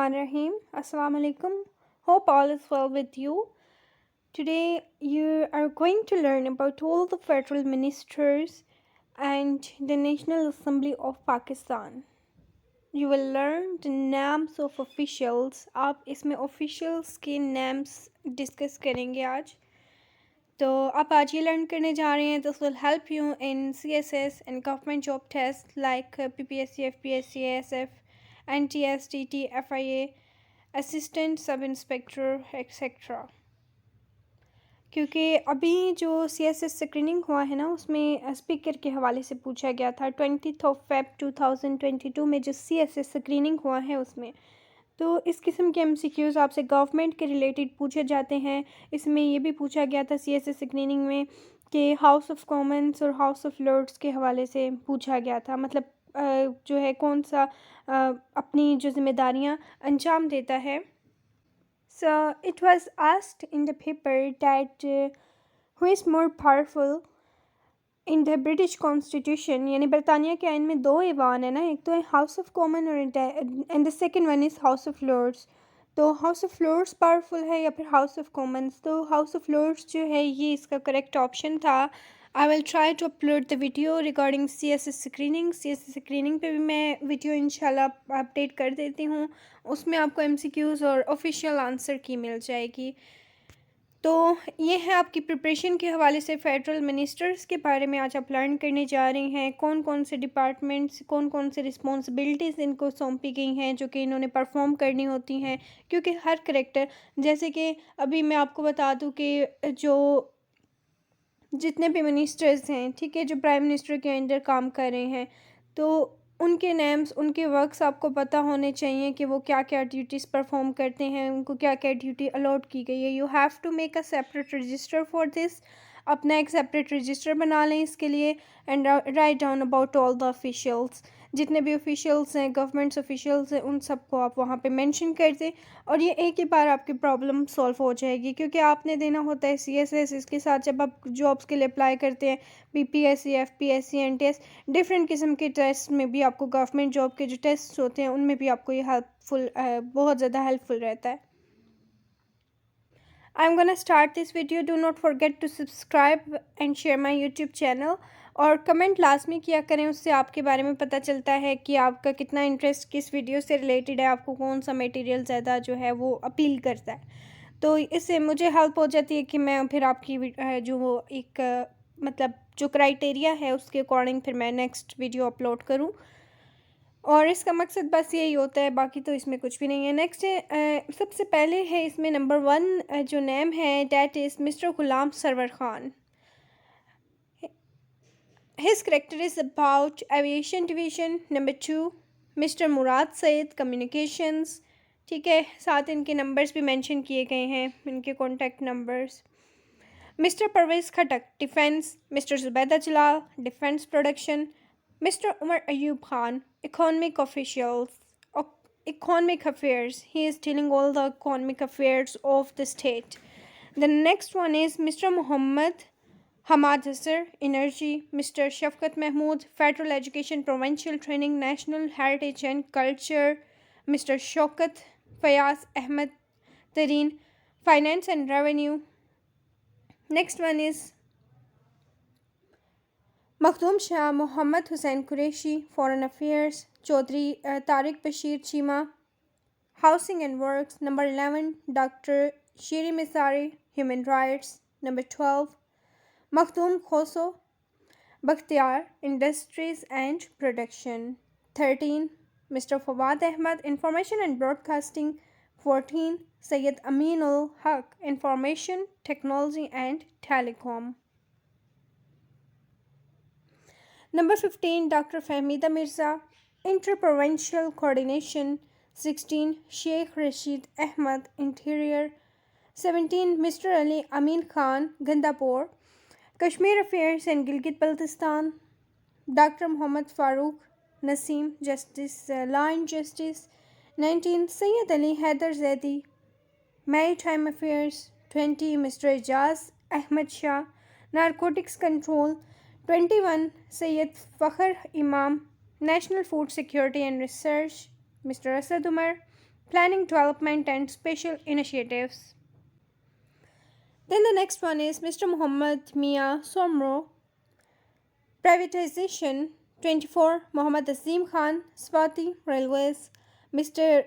Bismillahirrahmanirrahim. Assalamu alaikum. Hope all is well with you. Today you are going to learn about all the federal ministers and the National Assembly of Pakistan. You will learn the names of officials. आप इसमें officials के names discuss करेंगे आज. तो आप आज ये learn करने जा रहे हैं. This will help you in CSS and government job tests like Ppsc, Fpsc, ASF, NTS, TT, FIA, assistant sub inspector etcetera. क्योंकि अभी जो CSS स्क्रीनिंग हुआ है ना, उसमें स्पीकर के हवाले से पूछा गया था 20 Feb 2022 में जो CSS स्क्रीनिंग हुआ है उसमें. तो इस किस्म के MCQs आपसे गवर्नमेंट के रिलेटेड पूछे जाते हैं. इसमें ये भी पूछा गया था CSS स्क्रीनिंग में कि हाउस ऑफ कॉमन्स और हाउस ऑफ लॉर्ड्स के हवाले से पूछा गया था. मतलब जो है कौन सा अपनी जो जिम्मेदारियां अंजाम देता है. So it was asked in the paper that who is more powerful in the British Constitution. यानी बरतानिया के आइन में दो ऐवान है ना, एक तो है हाउस ऑफ कॉमन और and the second one is House of Lords. तो हाउस ऑफ लॉर्ड्स पावरफुल है या फिर हाउस ऑफ कॉमन्स. तो हाउस ऑफ लॉर्ड्स जो है ये इसका करेक्ट ऑप्शन था. I will try to upload the video regarding CSS screening. CSS screening पे भी मैं वीडियो इंशाल्लाह अपडेट कर देती हूँ. उसमें आपको MCQs और ऑफिशियल आंसर की मिल जाएगी. तो ये है आपकी प्रिपरेशन के हवाले से फेडरल मिनिस्टर्स के बारे में आज आप लर्न करने जा रहे हैं. कौन कौन से डिपार्टमेंट्स, कौन कौन से रिस्पॉन्सिबिलिटीज़ इनको सौंपी गई हैं जो कि इन्होंने परफॉर्म करनी होती हैं. क्योंकि हर करेक्टर, जैसे कि अभी मैं आपको बता दूं कि जो जितने भी मिनिस्टर्स हैं, ठीक है, जो प्राइम मिनिस्टर के अंडर काम कर रहे हैं, तो उनके नेम्स, उनके वर्क्स आपको पता होने चाहिए कि वो क्या क्या ड्यूटीज़ परफॉर्म करते हैं, उनको क्या क्या ड्यूटी अलॉट की गई है. You have to make a separate register for this. अपना एक सेपरेट रजिस्टर बना लें इसके लिए and write down about all the officials. जितने भी ऑफिशियल्स हैं, गवर्नमेंट्स ऑफिशियल्स हैं, उन सबको आप वहाँ पे मेंशन कर दें और ये एक ही बार आपकी प्रॉब्लम सॉल्व हो जाएगी. क्योंकि आपने देना होता है CSS. इसके साथ जब आप जॉब्स के लिए अप्लाई करते हैं, Ppsc, Fpsc, NTS, डिफरेंट किस्म के टेस्ट में भी आपको, गवर्नमेंट जॉब के जो टेस्ट होते हैं उनमें भी आपको ये हेल्पफुल, बहुत ज़्यादा हेल्पफुल रहता है. I'm gonna start this video. Do not forget to subscribe and share my YouTube channel. और कमेंट लाजमी किया करें, उससे आपके बारे में पता चलता है कि आपका कितना इंटरेस्ट किस वीडियो से रिलेटेड है, आपको कौन सा मटेरियल ज़्यादा जो है वो अपील करता है. तो इससे मुझे हेल्प हो जाती है कि मैं फिर आपकी जो वो एक मतलब जो क्राइटेरिया है उसके अकॉर्डिंग फिर मैं नेक्स्ट वीडियो अपलोड करूँ. और इसका मकसद बस यही होता है, बाकी तो इसमें कुछ भी नहीं है. नेक्स्ट सबसे पहले है इसमें नंबर 1 जो नेम है, that is mister Ghulam Sarwar Khan. His character is about aviation division. Number 2, Mr. Murad Saeed, communications. ठीक है, साथ इनके नंबर्स भी मेंशन किए गए हैं, इनके contact numbers. Mister Parvez Khattak, defence. Mister Zubaida Jalal, defence production. Mister Umar Ayub Khan, economic officials, economic affairs. He is dealing all the economic affairs of the state. The next one is Mr. Muhammad Hamad Hasser, energy. Mr. Shafqat Mahmood, federal education, provincial training, national heritage and culture. Mr. Shaukat Fayaz Ahmed Tareen, finance and revenue. Next one is Makhdoom Shah Mohammad Hussain Qureshi, foreign affairs. Chaudhry Tariq Bashir Chima, housing and works. Number 11, Dr. Shiri Misari, human rights. Number 12, Makhdoom Khoso Bakhtiar, industries and production. 13, Mr. Fawad Ahmad, information and broadcasting. 14, Sayyid Aminul Haq, information, technology and telecom. Number 15, Dr. Fahmida Mirza, interprovincial coordination. 16, Sheikh Rashid Ahmad, interior. 17, Mr. Ali Amin Khan, Gandapur, Kashmir Affairs and Gilgit-Baltistan. Dr. Muhammad Farooq Naseem, Justice, Law and Justice. 19, Sayyid Ali Haider Zaidi, Maritime Affairs. 20, Mr. Ijaz Ahmed Shah, Narcotics Control. 21, Sayyid Fakhr Imam, National Food Security and Research. Mr. Asad Umar, planning development and special initiatives. Then the next one is Mr. Muhammad Mia Somro, privatization 24, Muhammad Azim Khan, Swati Railways, Mr.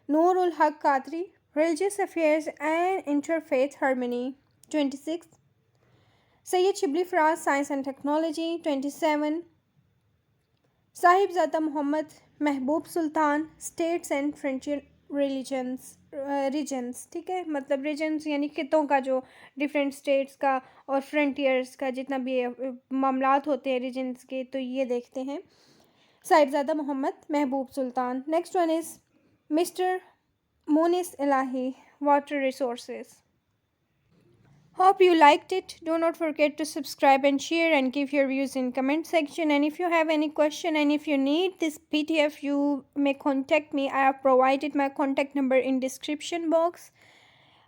Noorul Haq Qadri, religious affairs and interfaith harmony 26, Sayyid Shibli Faraz, science and technology 27, Sahibzada Mohammad Mehboob Sultan, states and frontier regions, ठीक है, मतलब regions यानी खितों का, जो different states का और frontiers का जितना भी मामलात होते हैं रीजन्स के, तो ये देखते हैं Sahibzada Mohammad Mehboob Sultan. Next one is mister Monis Elahi, water resources. Hope you liked it. Do not forget to subscribe and share and give your views in comment section. And if you have any question and if you need this PDF, you may contact me. I have provided my contact number in description box.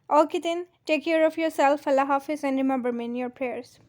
Okay then, take care of yourself. Allah Hafiz, and remember me in your prayers.